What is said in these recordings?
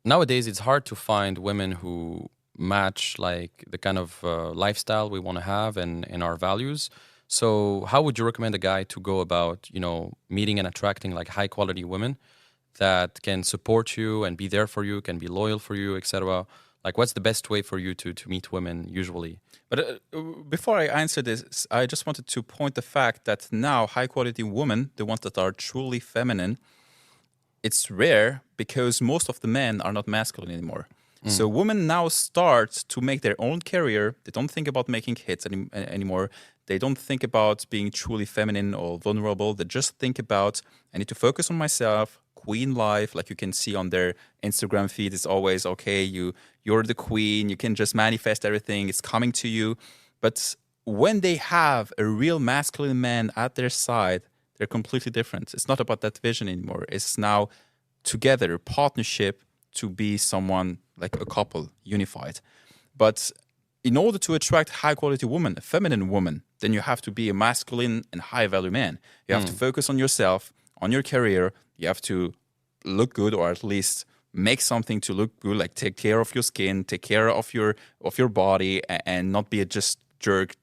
nowadays it's hard to find women who match like the kind of lifestyle we want to have and our values. So how would you recommend a guy to go about, meeting and attracting like high quality women that can support you and be there for you, can be loyal for you, etc.? Like, what's the best way for you to meet women usually? But before I answer this, I just wanted to point the fact that now high quality women, the ones that are truly feminine, it's rare because most of the men are not masculine anymore. So women now start to make their own career. They don't think about making hits anymore. They don't think about being truly feminine or vulnerable. They just think about, I need to focus on myself, queen life. Like you can see on their Instagram feed, it's always, okay, you're the queen. You can just manifest everything. It's coming to you. But when they have a real masculine man at their side, they're completely different. It's not about that vision anymore. It's now together, partnership to be someone like a couple, unified. But in order to attract high quality woman, a feminine woman, then you have to be a masculine and high value man. You have to focus on yourself, on your career. You have to look good, or at least make something to look good, like take care of your skin, take care of your body, and not be a just jerk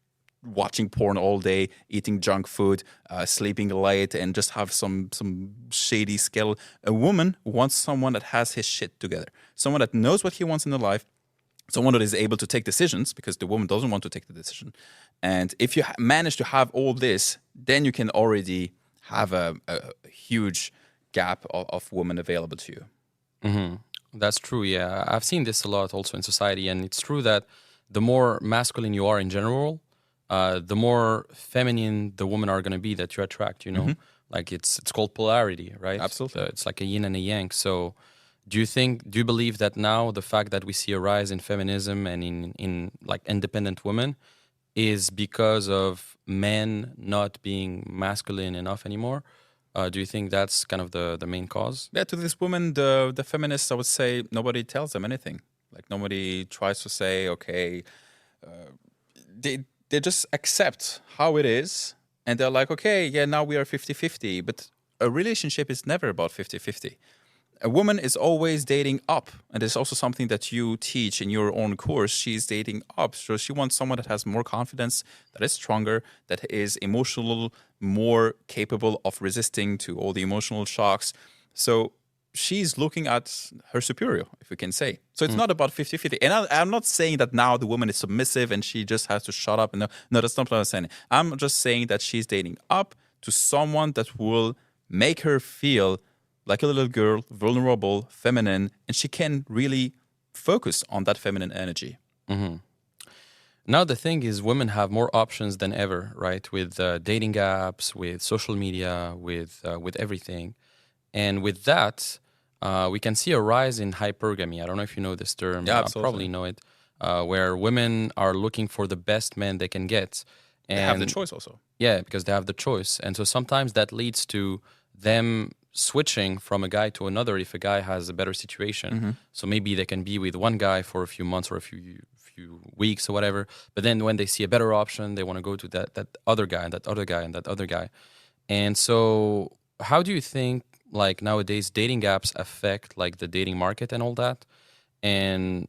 watching porn all day, eating junk food, sleeping late, and just have some shady skill. A woman wants someone that has his shit together, someone that knows what he wants in the life, someone that is able to take decisions, because the woman doesn't want to take the decision. And if you manage to have all this, then you can already have a huge gap of women available to you. That's true. Yeah, I've seen this a lot also in society, and it's true that the more masculine you are in general, the more feminine the women are going to be that you attract. Like it's called polarity, right? Absolutely. It's like a yin and a yang. So, do you believe that now the fact that we see a rise in feminism and in like independent women is because of men not being masculine enough anymore? Do you think that's kind of the main cause? Yeah, to this woman, the feminists, I would say nobody tells them anything. Like nobody tries to say, okay, they just accept how it is, and they're like, okay, yeah, now we are 50-50. But a relationship is never about 50-50. A woman is always dating up, and it's also something that you teach in your own course. She's dating up, so she wants someone that has more confidence, that is stronger, that is emotional, more capable of resisting to all the emotional shocks. So she's looking at her superior, if we can say. So it's not about 50-50. And I'm not saying that now the woman is submissive and she just has to shut up. And no, that's not what I'm saying. I'm just saying that she's dating up to someone that will make her feel like a little girl, vulnerable, feminine, and she can really focus on that feminine energy. Now the thing is, women have more options than ever, right? With dating apps, with social media, with everything, and with that, we can see a rise in hypergamy. I don't know if you know this term. Yeah, You absolutely. probably know it, where women are looking for the best man they can get, and They have the choice also. yeah, because they have the choice. And so sometimes that leads to them switching from a guy to another if a guy has a better situation. So maybe they can be with one guy for a few months or a few weeks or whatever. But then when they see a better option, they want to go to that other guy and that other guy and that other guy. And so how do you think like nowadays dating apps affect like the dating market and all that? And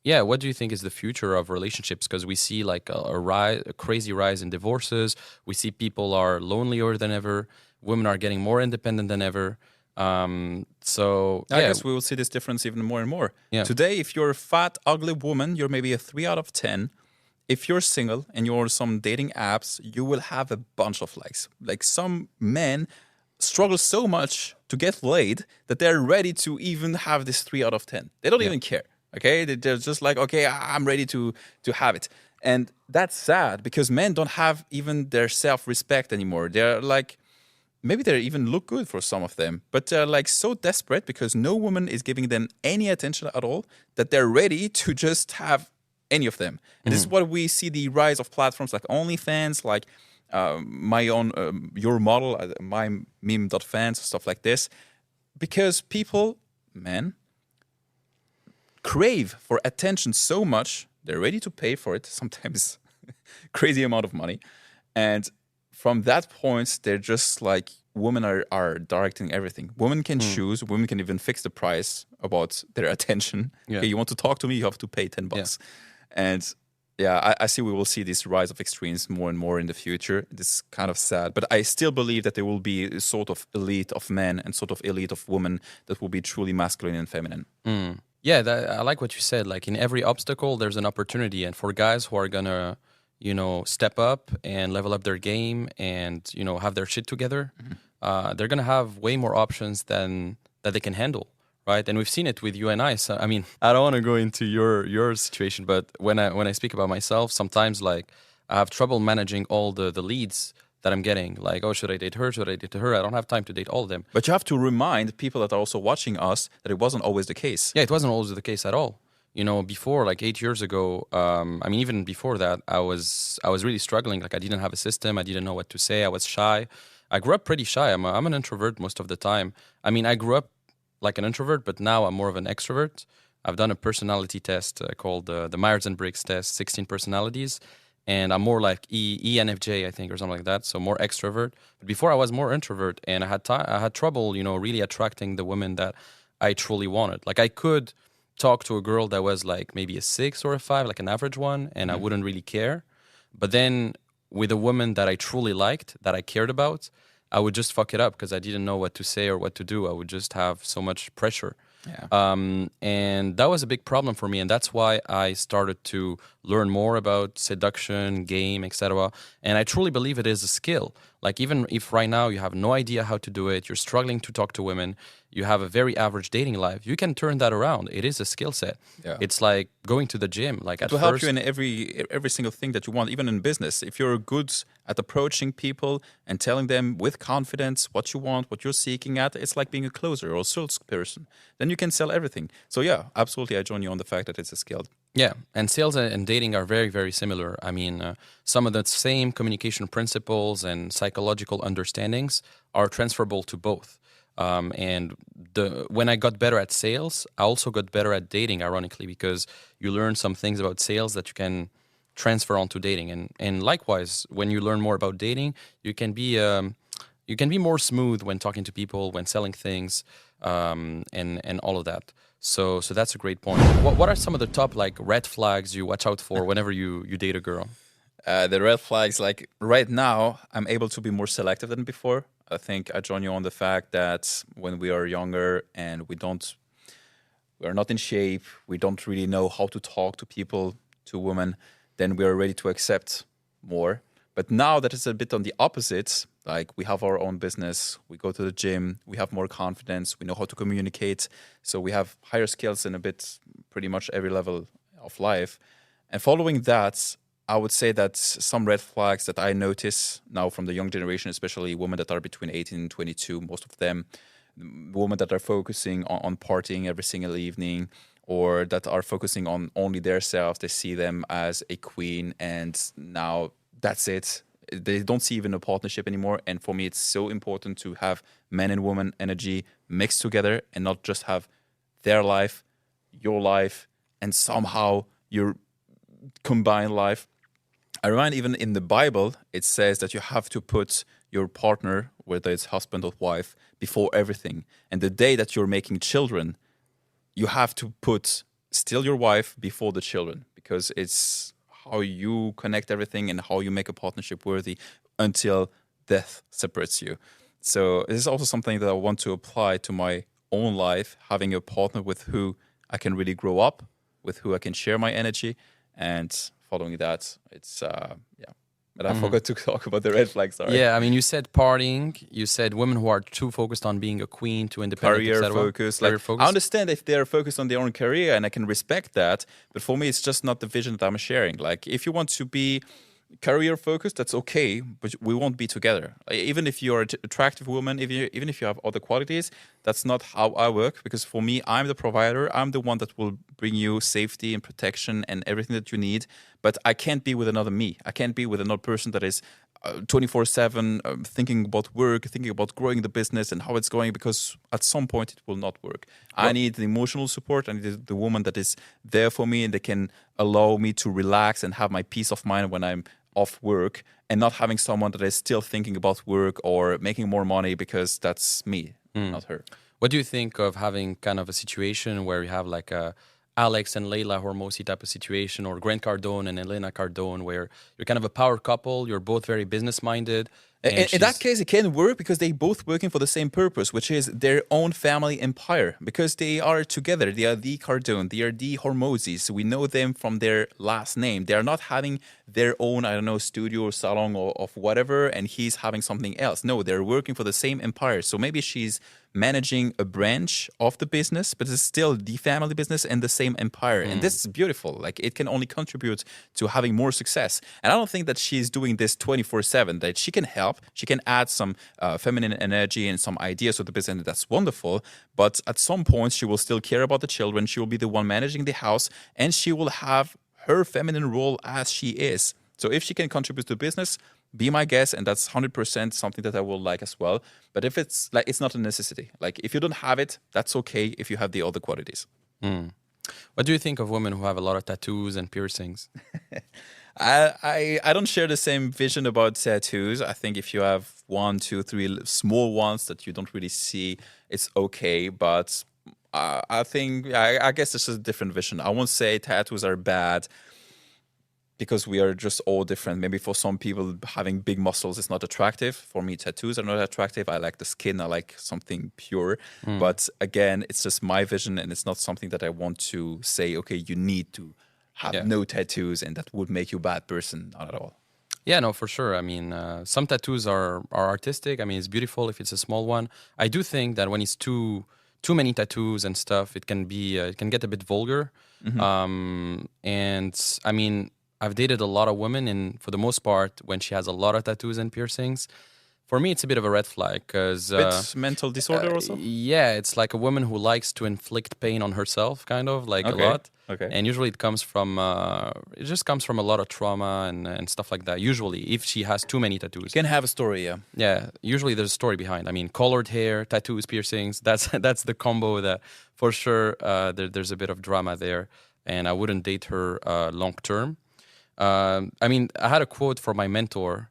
yeah, what do you think is the future of relationships? Because we see like a crazy rise in divorces. We see people are lonelier than ever. Women are getting more independent than ever. So I yeah, guess we will see this difference even more and more. Yeah. Today, if you're a fat, ugly woman, you're maybe a 3 out of 10. If you're single and you're on some dating apps, you will have a bunch of likes. Like some men struggle so much to get laid that they're ready to even have this 3 out of 10. They don't even care. Okay, they're just like, okay, I'm ready to have it. And that's sad because men don't have even their self-respect anymore. They're like, maybe they even look good for some of them, but they're like so desperate because no woman is giving them any attention at all that they're ready to just have any of them. And this is what we see the rise of platforms like OnlyFans, like my own, your model, my meme.fans, stuff like this, because people, men, crave for attention so much, they're ready to pay for it, sometimes crazy amount of money. And from that point, they're just like women are directing everything. Women can choose. Women can even fix the price about their attention. Yeah. Okay, you want to talk to me, you have to pay $10. And yeah, I see we will see this rise of extremes more and more in the future. This is kind of sad, but I still believe that there will be a sort of elite of men and sort of elite of women that will be truly masculine and feminine. Yeah, I like what you said. Like in every obstacle, there's an opportunity, and for guys who are gonna, step up and level up their game and have their shit together, they're gonna have way more options than that they can handle, right? And we've seen it with you and I. So I mean, I don't want to go into your situation, but when I speak about myself, sometimes like I have trouble managing all the leads that I'm getting. Like, oh, should I date her? Should I date her? I don't have time to date all of them. But you have to remind people that are also watching us that it wasn't always the case. Yeah, it wasn't always the case at all. Before, like 8 years ago, I mean, even before that, I was really struggling. Like, I didn't have a system. I didn't know what to say. I was shy. I grew up pretty shy. I'm an introvert most of the time. I mean, I grew up like an introvert, but now I'm more of an extrovert. I've done a personality test called the Myers-Briggs test, 16 personalities. And I'm more like ENFJ, I think, or something like that. So more extrovert. But before I was more introvert, and I had trouble, really attracting the women that I truly wanted. Like I could talk to a girl that was like maybe a 6 or a 5, like an average one, and I wouldn't really care. But then with a woman that I truly liked, that I cared about, I would just fuck it up because I didn't know what to say or what to do. I would just have so much pressure. Yeah. And that was a big problem for me, and that's why I started to learn more about seduction, game, etc. And I truly believe it is a skill. Like even if right now you have no idea how to do it, you're struggling to talk to women, you have a very average dating life, you can turn that around. It is a skill set. Yeah. It's like going to the gym. Like It will help you in every single thing that you want, even in business. If you're good at approaching people and telling them with confidence what you want, what you're seeking at, it's like being a closer or a salesperson. Then you can sell everything. So yeah, absolutely, I join you on the fact that it's a skill. Yeah, and sales and dating are very, very similar. I mean, some of the same communication principles and psychological understandings are transferable to both. And when I got better at sales, I also got better at dating, ironically, because you learn some things about sales that you can transfer onto dating. And likewise, when you learn more about dating, you can be more smooth when talking to people, when selling things, and all of that. So that's a great point. What are some of the top like red flags you watch out for whenever you date a girl? The red flags, like right now, I'm able to be more selective than before. I think I join you on the fact that when we are younger and we're not in shape, we don't really know how to talk to people, to women, then we are ready to accept more. But now that it's a bit on the opposite, like we have our own business, we go to the gym, we have more confidence, we know how to communicate. So we have higher skills in a bit, pretty much every level of life. And following that, I would say that some red flags that I notice now from the young generation, especially women that are between 18 and 22, most of them, women that are focusing on partying every single evening, or that are focusing on only themselves. They see them as a queen, and now that's it. They don't see even a partnership anymore. And for me, it's so important to have men and woman energy mixed together and not just have their life, your life, and somehow your combined life. I remind even in the Bible, it says that you have to put your partner, whether it's husband or wife, before everything. And the day that you're making children, you have to put still your wife before the children, because it's how you connect everything and how you make a partnership worthy until death separates you. So this is also something that I want to apply to my own life, having a partner with who I can really grow up, with who I can share my energy, and following that, it's But I forgot to talk about the red flags. Sorry. Yeah, I mean, you said partying. You said women who are too focused on being a queen, too independent, Career focused. Career Like, focused. I understand if they're focused on their own career, and I can respect that. But for me, it's just not the vision that I'm sharing. Like, if you want to be career focused, that's okay, but we won't be together. Even if you're an attractive woman, even if you have other qualities, that's not how I work. Because for me, I'm the provider. I'm the one that will bring you safety and protection and everything that you need. But I can't be with another me. I can't be with another person that is 24/7 thinking about work, thinking about growing the business and how it's going, because at some point it will not work. I need the emotional support. I need the woman that is there for me and that can allow me to relax and have my peace of mind when I'm off work. and not having someone that is still thinking about work or making more money, because that's me, not her. What do you think of having kind of a situation where you have like a Alex and Leila Hormozi type of situation, or Grant Cardone and Elena Cardone, where you're kind of a power couple, you're both very business minded? In that case, it can work because they both working for the same purpose, which is their own family empire. Because they are together, they are the Cardone, they are the Hormozis. We know them from their last name. They are not having their own, I don't know, studio or salon or of whatever, and he's having something else. No, they're working for the same empire. So maybe she's managing a branch of the business, but it's still the family business and the same empire. And this is beautiful. Like, it can only contribute to having more success. And I don't think that she's doing this 24/7, that she can help. She can add some feminine energy and some ideas to the business, and that's wonderful. But at some point, she will still care about the children. She will be the one managing the house, and she will have her feminine role as she is. So if she can contribute to business, be my guest, and that's 100% something that I will like as well. But if it's like, it's not a necessity. Like, if you don't have it, that's okay if you have the other qualities. What do you think of women who have a lot of tattoos and piercings? I don't share the same vision about tattoos. I think if you have 1, 2, 3 small ones that you don't really see, it's okay. But I think, I guess this is a different vision. I won't say tattoos are bad, because we are just all different. Maybe for some people, having big muscles is not attractive. For me, tattoos are not attractive. I like the skin. I like something pure. But again, it's just my vision, and it's not something that I want to say, okay, you need to have no tattoos, and that would make you a bad person. Not at all. Yeah, no, for sure. I mean, some tattoos are artistic. I mean, it's beautiful if it's a small one. I do think that when it's too many tattoos and stuff, it can be it can get a bit vulgar. And I mean, I've dated a lot of women, and for the most part, when she has a lot of tattoos and piercings, for me, it's a bit of a red flag, because It's mental disorder also. yeah, it's like a woman who likes to inflict pain on herself, kind of like a lot. Okay. And usually it comes from it just comes from a lot of trauma and stuff like that. Usually, if she has too many tattoos, Can have a story, yeah. yeah, usually there's a story behind. I mean, colored hair, tattoos, piercings. That's the combo that for sure there's a bit of drama there, and I wouldn't date her long term. I mean, I had a quote from my mentor.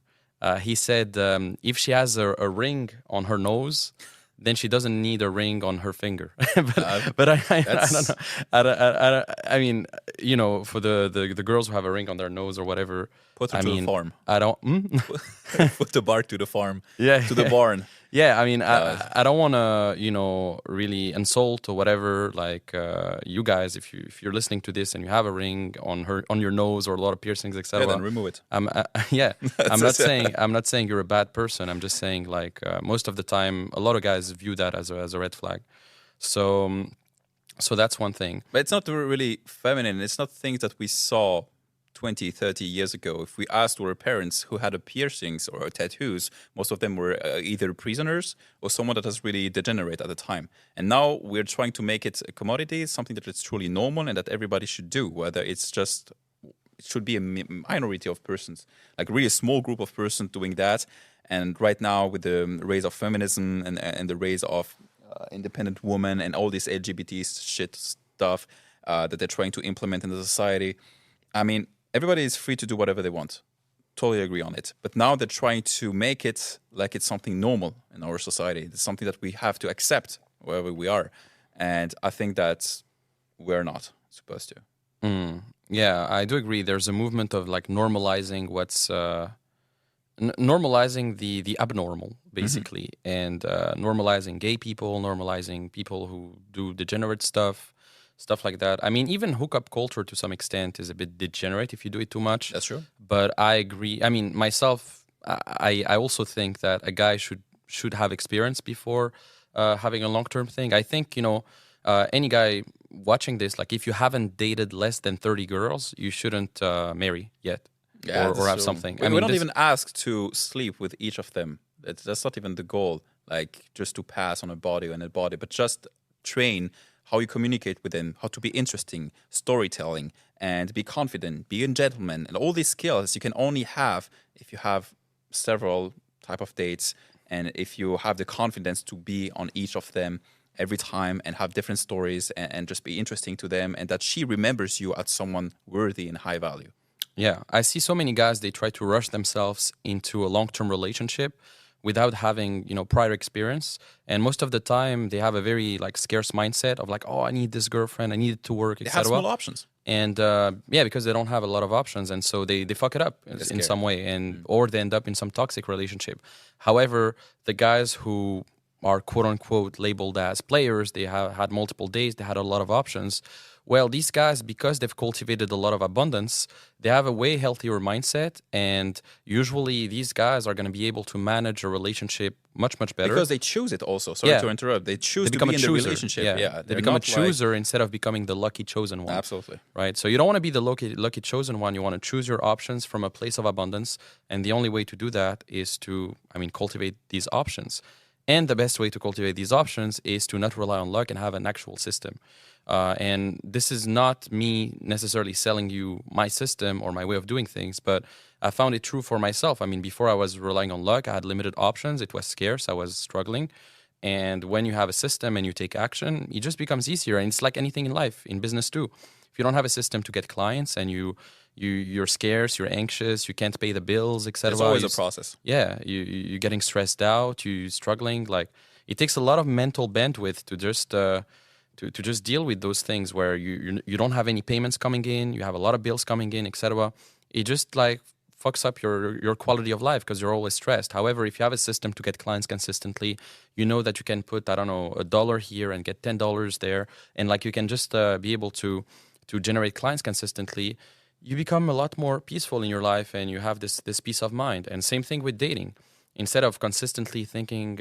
He said, if she has a ring on her nose, then she doesn't need a ring on her finger. but I don't know. I mean, you know, for the girls who have a ring on their nose or whatever. Put her to the farm. I don't. Put the bark to the farm. Yeah. To the barn. Yeah, I mean, I don't want to, you know, really insult or whatever. Like you guys, if you're listening to this and you have a ring on your nose or a lot of piercings, etc. Yeah, then remove it. Yeah, I'm not saying you're a bad person. I'm just saying, like, most of the time, a lot of guys view that as a red flag. So that's one thing. But it's not really feminine. It's not things that we saw 20, 30 years ago. If we asked our parents who had piercings or tattoos, most of them were either prisoners or someone that was really degenerate at the time. And now we're trying to make it a commodity, something that is truly normal and that everybody should do, whether it's just, it should be a minority of persons, like really a small group of persons doing that. And right now with the rise of feminism and the rise of independent women and all this LGBT shit stuff that they're trying to implement in the society, I mean, everybody is free to do whatever they want. Totally agree on it. But now they're trying to make it like it's something normal in our society. It's something that we have to accept wherever we are. And I think that we're not supposed to. Yeah, I do agree. There's a movement of like normalizing what's normalizing the abnormal, basically, and normalizing gay people, normalizing people who do degenerate stuff like that. I mean, even hookup culture to some extent is a bit degenerate if you do it too much. That's true. But I agree. I mean, myself, I also think that a guy should have experience before having a long-term thing. I think, you know, any guy watching this, like if you haven't dated less than 30 girls, you shouldn't marry yet. Yeah, or have something. We don't even ask to sleep with each of them. That's not even the goal, like just to pass on a body, but just train how you communicate with them, how to be interesting, storytelling, and be confident, be a gentleman. And all these skills you can only have if you have several type of dates and if you have the confidence to be on each of them every time and have different stories and just be interesting to them and that she remembers you as someone worthy and high value. Yeah, I see so many guys, they try to rush themselves into a long-term relationship without having, prior experience. And most of the time they have a very like scarce mindset of like, oh, I need this girlfriend, I need it to work, They have small etc. options. And yeah, because they don't have a lot of options, and so they fuck it up They're in scared. some way, and or they end up in some toxic relationship. However, the guys who are quote unquote labeled as players, they have had multiple dates, they had a lot of options. Well, these guys, because they've cultivated a lot of abundance, they have a way healthier mindset, and usually these guys are going to be able to manage a relationship much better. Because they choose it also. Sorry to interrupt. They choose They to become be a in the chooser. relationship. Yeah, they become a chooser instead of becoming the lucky chosen one. Absolutely. Right? So you don't want to be the lucky chosen one. You want to choose your options from a place of abundance. And the only way to do that is to, cultivate these options. And the best way to cultivate these options is to not rely on luck and have an actual system. And this is not me necessarily selling you my system or my way of doing things, but I found it true for myself. Before I was relying on luck, I had limited options. It was scarce. I was struggling. And when you have a system and you take action, it just becomes easier. And it's like anything in life, in business too. If you don't have a system to get clients and you're scarce, you're anxious, you can't pay the bills, etc. It's always a process. Yeah, you're getting stressed out, you're struggling. Like it takes a lot of mental bandwidth to just to just deal with those things where you don't have any payments coming in, you have a lot of bills coming in, etc. It just like fucks up your quality of life because you're always stressed. However, if you have a system to get clients consistently, you know that you can put, I don't know, $1 here and get $10 there, and like you can just be able to generate clients consistently. You become a lot more peaceful in your life, and you have this peace of mind. And same thing with dating. Instead of consistently thinking,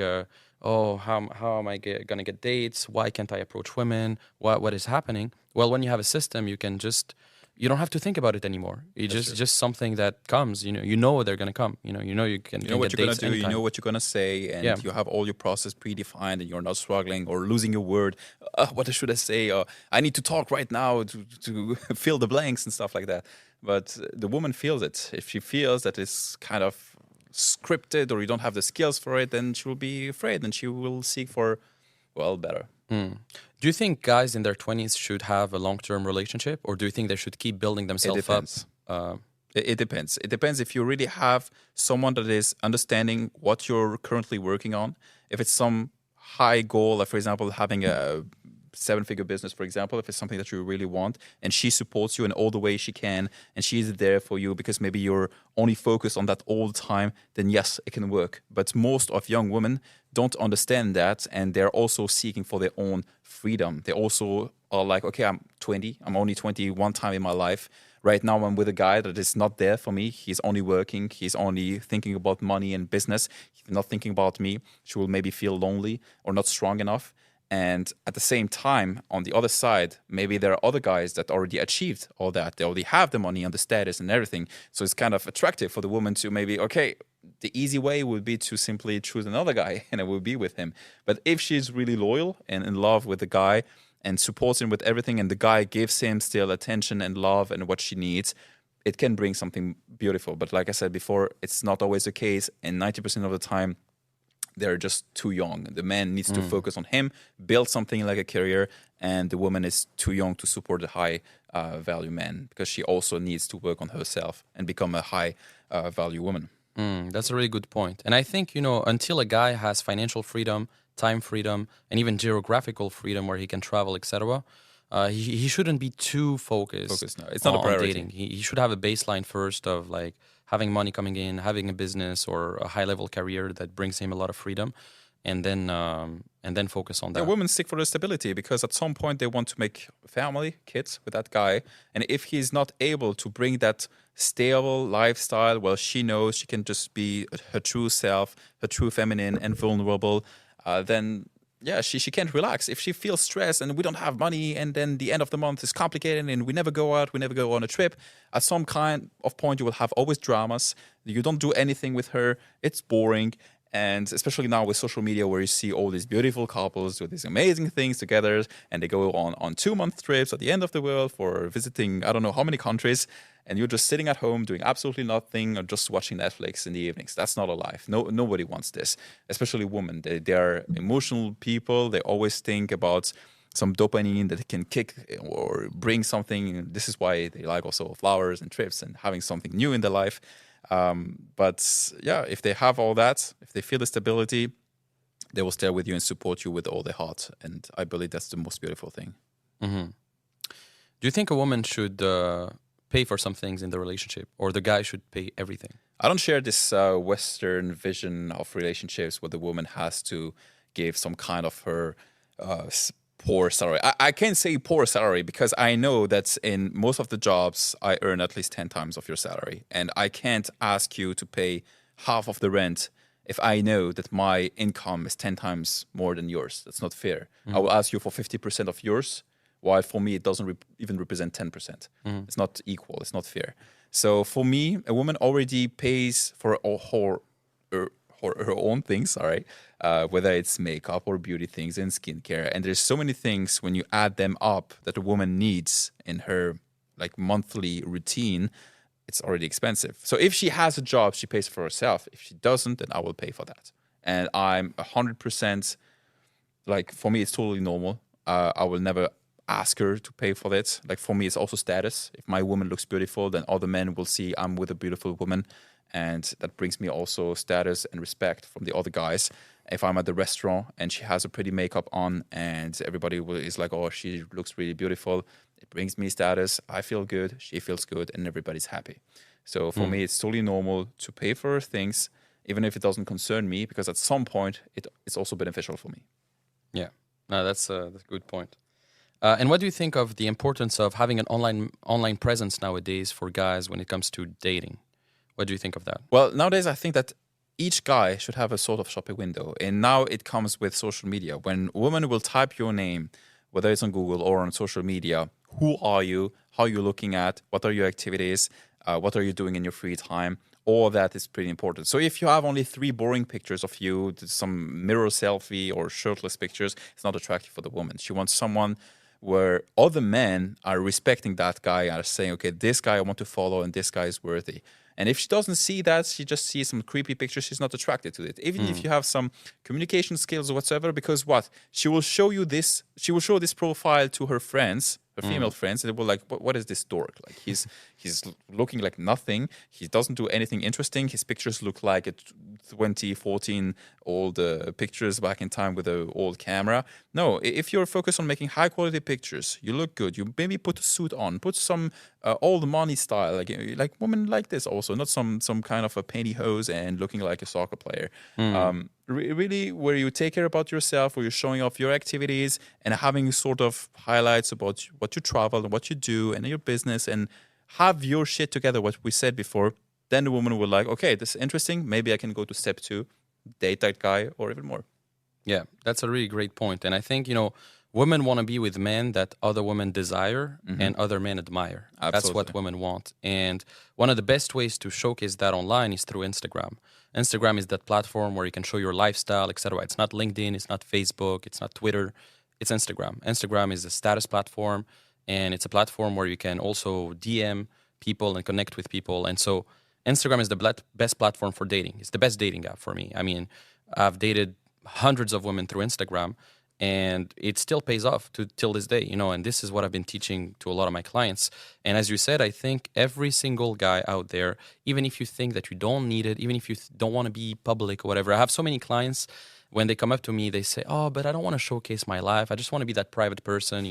oh, how am I gonna get dates? Why can't I approach women? What is happening? Well, when you have a system, you don't have to think about it anymore. It's just something that comes. You know they're gonna come. You know you can. You know what get you're gonna dates do. anytime. You know what you're gonna say, and Yeah. you have all your process predefined, and you're not struggling or losing your word. What should I say? I need to talk right now to fill the blanks and stuff like that. But the woman feels it. If she feels that it's kind of scripted or you don't have the skills for it, then she will be afraid and she will seek for, better. Do you think guys in their 20s should have a long-term relationship, or do you think they should keep building themselves up? Depends. It depends. It depends if you really have someone that is understanding what you're currently working on. If it's some high goal, like for example, having a 7-figure business, for example, if it's something that you really want, and she supports you in all the ways she can, and she's there for you because maybe you're only focused on that all the time, then yes, it can work. But most of young women don't understand that, and they're also seeking for their own freedom. They also are like, okay, I'm 20, I'm only 20 one time in my life. Right now, I'm with a guy that is not there for me. He's only working. He's only thinking about money and business. He's not thinking about me. She will maybe feel lonely or not strong enough. And at the same time, on the other side, maybe there are other guys that already achieved all that. They already have the money and the status and everything. So it's kind of attractive for the woman to maybe, okay, the easy way would be to simply choose another guy and I will be with him. But if she's really loyal and in love with the guy and supports him with everything, and the guy gives him still attention and love and what she needs, it can bring something beautiful. But like I said before, it's not always the case. And 90% of the time, they're just too young. The man needs to focus on him, build something like a career, and the woman is too young to support a high value man because she also needs to work on herself and become a high value woman. That's a really good point. And I think, until a guy has financial freedom, time freedom, and even geographical freedom where he can travel, etc., he shouldn't be too focused. No, it's not a priority. Dating. He should have a baseline first of like having money coming in, having a business or a high level career that brings him a lot of freedom, and then focus on that. Yeah, women seek for the stability because at some point they want to make family, kids with that guy, and if he's not able to bring that stable lifestyle, well, she knows she can just be her true self, her true feminine and vulnerable. Then yeah, she can't relax. If she feels stressed and we don't have money and then the end of the month is complicated and we never go out, we never go on a trip, at some kind of point you will have always dramas. You don't do anything with her. It's boring. And especially now with social media where you see all these beautiful couples do these amazing things together and they go on 2-month trips at the end of the world for visiting I don't know how many countries, and you're just sitting at home doing absolutely nothing or just watching Netflix in the evenings. That's not a life. Nobody wants this, especially women. They are emotional people. They always think about some dopamine that can kick or bring something. This is why they like also flowers and trips and having something new in their life. But yeah, if they have all that, if they feel the stability, they will stay with you and support you with all their heart. And I believe that's the most beautiful thing. Mm-hmm. Do you think a woman should pay for some things in the relationship, or the guy should pay everything? I don't share this Western vision of relationships where the woman has to give some kind of her poor salary. I can't say poor salary because I know that in most of the jobs, I earn at least 10 times of your salary. And I can't ask you to pay half of the rent if I know that my income is 10 times more than yours. That's not fair. I will ask you for 50% of yours, while for me, it doesn't even represent 10%. It's not equal. It's not fair. So for me, a woman already pays for her own things, all right? Whether it's makeup or beauty things and skincare. And there's so many things when you add them up that a woman needs in her like monthly routine, it's already expensive. So if she has a job, she pays for herself. If she doesn't, then I will pay for that. And I'm 100%, like for me, it's totally normal. I will never ask her to pay for it. Like for me, it's also status. If my woman looks beautiful, then other men will see I'm with a beautiful woman. And that brings me also status and respect from the other guys. If I'm at the restaurant and she has a pretty makeup on and everybody is like, oh, she looks really beautiful, it brings me status. I feel good, she feels good, and everybody's happy. So for me, it's totally normal to pay for things, even if it doesn't concern me, because at some point, it's also beneficial for me. Yeah, no, that's a good point. And what do you think of the importance of having an online presence nowadays for guys when it comes to dating? What do you think of that? Well, nowadays I think that each guy should have a sort of shopping window. And now it comes with social media. When a woman will type your name, whether it's on Google or on social media, who are you? How are you looking at? What are your activities? What are you doing in your free time? All that is pretty important. So if you have only 3 boring pictures of you, some mirror selfie or shirtless pictures, it's not attractive for the woman. She wants someone where other men are respecting that guy and are saying, okay, this guy I want to follow and this guy is worthy. And if she doesn't see that, she just sees some creepy pictures, she's not attracted to it. Even if you have some communication skills or whatsoever, because what? She will show this profile to her friends, her female friends, and they will like, what is this dork? Like he's looking like nothing. He doesn't do anything interesting. His pictures look like a 2014 old pictures back in time with an old camera. No, if you're focused on making high quality pictures, you look good. You maybe put a suit on, put some old money style, like women like this also, not some kind of a pantyhose and looking like a soccer player. Really, where you take care about yourself, where you're showing off your activities and having sort of highlights about what you travel and what you do and your business, and have your shit together, what we said before. Then the woman will like, okay, this is interesting. Maybe I can go to step 2, date that guy, or even more. Yeah, that's a really great point. And I think, women want to be with men that other women desire and other men admire. Absolutely. That's what women want. And one of the best ways to showcase that online is through Instagram. Instagram is that platform where you can show your lifestyle, etc. It's not LinkedIn, it's not Facebook, it's not Twitter, it's Instagram. Instagram is a status platform, and it's a platform where you can also DM people and connect with people. And so Instagram is the best platform for dating. It's the best dating app for me. I mean, I've dated hundreds of women through Instagram, and it still pays off till this day, and this is what I've been teaching to a lot of my clients. And as you said, I think every single guy out there, even if you think that you don't need it, even if you don't want to be public or whatever, I have so many clients, when they come up to me, they say, oh, but I don't want to showcase my life. I just want to be that private person,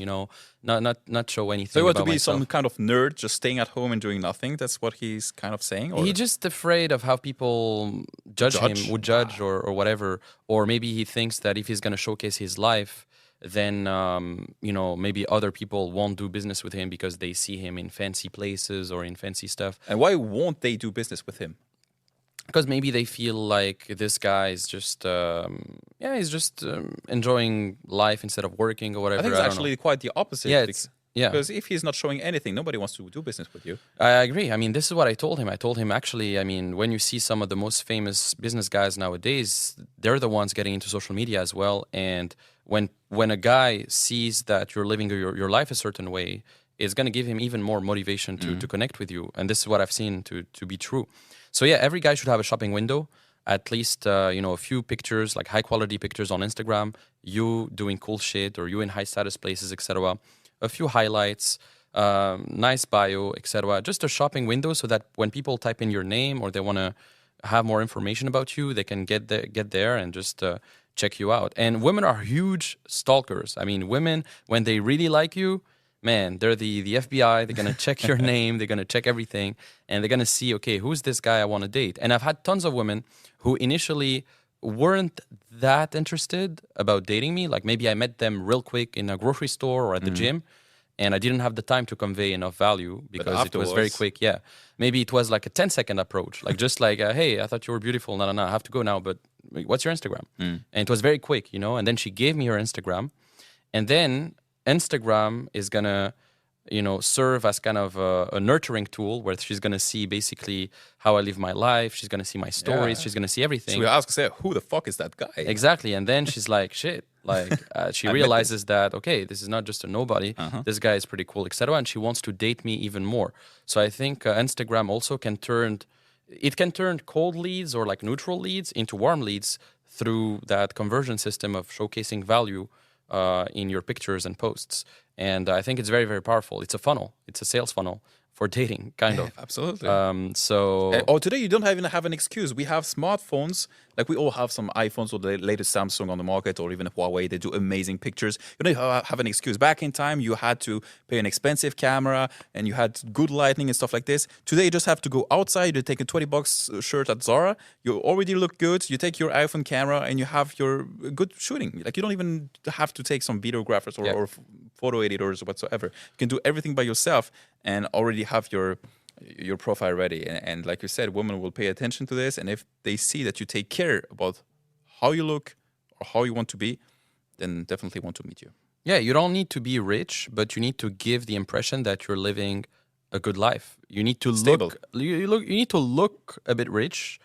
not show anything. So you want about to be myself. some kind of nerd, just staying at home and doing nothing? That's what he's kind of saying? Or? He's just afraid of how people would judge or whatever. Or maybe he thinks that if he's going to showcase his life, then, maybe other people won't do business with him because they see him in fancy places or in fancy stuff. And why won't they do business with him? Because maybe they feel like this guy is just, he's just enjoying life instead of working or whatever. I think it's actually quite the opposite. Yeah, Because if he's not showing anything, nobody wants to do business with you. I agree. I mean, this is what I told him. I told him, actually, when you see some of the most famous business guys nowadays, they're the ones getting into social media as well. And when a guy sees that you're living your life a certain way, it's going to give him even more motivation to connect with you. And this is what I've seen to be true. So yeah, every guy should have a shopping window. at least a few pictures, like high quality pictures on Instagram, you doing cool shit or you in high status places, etc. A few highlights, nice bio, etc. Just a shopping window so that when people type in your name or they want to have more information about you, they can get there and just check you out. And women are huge stalkers. I mean, women, when they really like you, man, they're the FBI. They're going to check your name. They're going to check everything. And they're going to see, okay, who's this guy I want to date? And I've had tons of women who initially weren't that interested about dating me. Like maybe I met them real quick in a grocery store or at the gym, and I didn't have the time to convey enough value because it was very quick. Yeah. Maybe it was like a 10-second approach, like just like, hey, I thought you were beautiful. No, I have to go now, but what's your Instagram? And it was very quick, and then she gave me her Instagram. And then Instagram is going to, serve as kind of a nurturing tool where she's going to see basically how I live my life. She's going to see my stories. Yeah. She's going to see everything. So we ask, say, who the fuck is that guy? Exactly. And then she's like, shit. Like she realizes that, okay, this is not just a nobody. This guy is pretty cool, etc. And she wants to date me even more. So I think Instagram also can turn cold leads or like neutral leads into warm leads through that conversion system of showcasing value in your pictures and posts. And I think it's very, very powerful. It's a funnel. It's a sales funnel for dating, kind of. Absolutely. Today you don't even have an excuse. We have smartphones. Like we all have some iPhones or the latest Samsung on the market, or even Huawei. They do amazing pictures. You don't have an excuse. Back in time, you had to pay an expensive camera and you had good lighting and stuff like this. Today, you just have to go outside. You take a $20 shirt at Zara. You already look good. You take your iPhone camera and you have your good shooting. Like you don't even have to take some videographers or photo editors or whatsoever. You can do everything by yourself and already have your profile ready. And like you said, women will pay attention to this. And if they see that you take care about how you look or how you want to be, then definitely want to meet you. Yeah, you don't need to be rich, but you need to give the impression that you're living a good life. You need to Stable. You need to look a bit rich,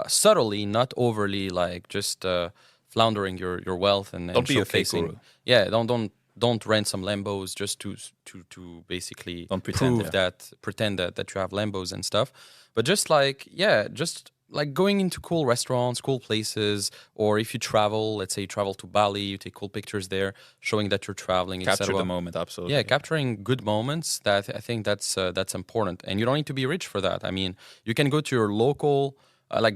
subtly, not overly like just floundering your wealth and Don't be a fake showcasing. guru. Yeah, don't rent some Lambos just to basically pretend that you have Lambos and stuff. But just like going into cool restaurants, cool places, or if you travel, let's say you travel to Bali, you take cool pictures there, showing that you're traveling. Capture the moment, absolutely. Yeah, capturing good moments. That I think that's important, and you don't need to be rich for that. I mean, you can go to your local.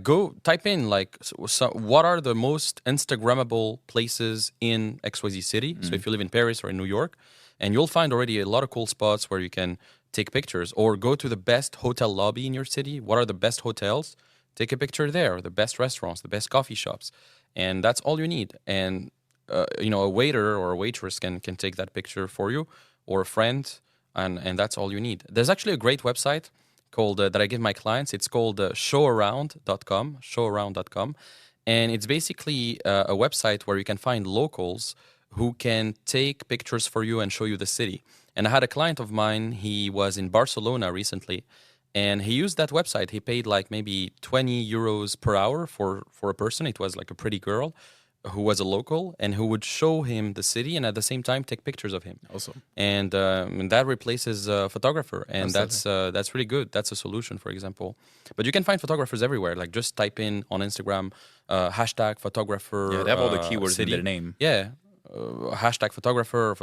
Go type in what are the most Instagrammable places in XYZ city. So if you live in Paris or in New York, and you'll find already a lot of cool spots where you can take pictures, or go to the best hotel lobby in your city. What are the best hotels? Take a picture there, or the best restaurants, the best coffee shops, and that's all you need. And a waiter or a waitress can take that picture for you, or a friend, and that's all you need. There's actually a great website called that I give my clients. It's called showaround.com, and it's basically a website where you can find locals who can take pictures for you and show you the city. And I had a client of mine, he was in Barcelona recently, and he used that website. He paid like maybe 20 euros per hour for a person. It was like a pretty girl who was a local and who would show him the city and at the same time take pictures of him. Awesome. And that replaces a photographer, and Absolutely. that's really good. That's a solution, for example. But you can find photographers everywhere. Like just type in on Instagram hashtag photographer. Yeah, they have all the keywords city. in their name. Yeah, hashtag photographer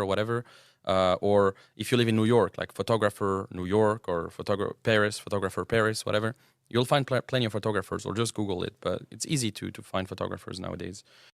or whatever. Or if you live in New York, like photographer New York or photographer Paris, whatever. You'll find plenty of photographers, or just Google it. But it's easy to find photographers nowadays.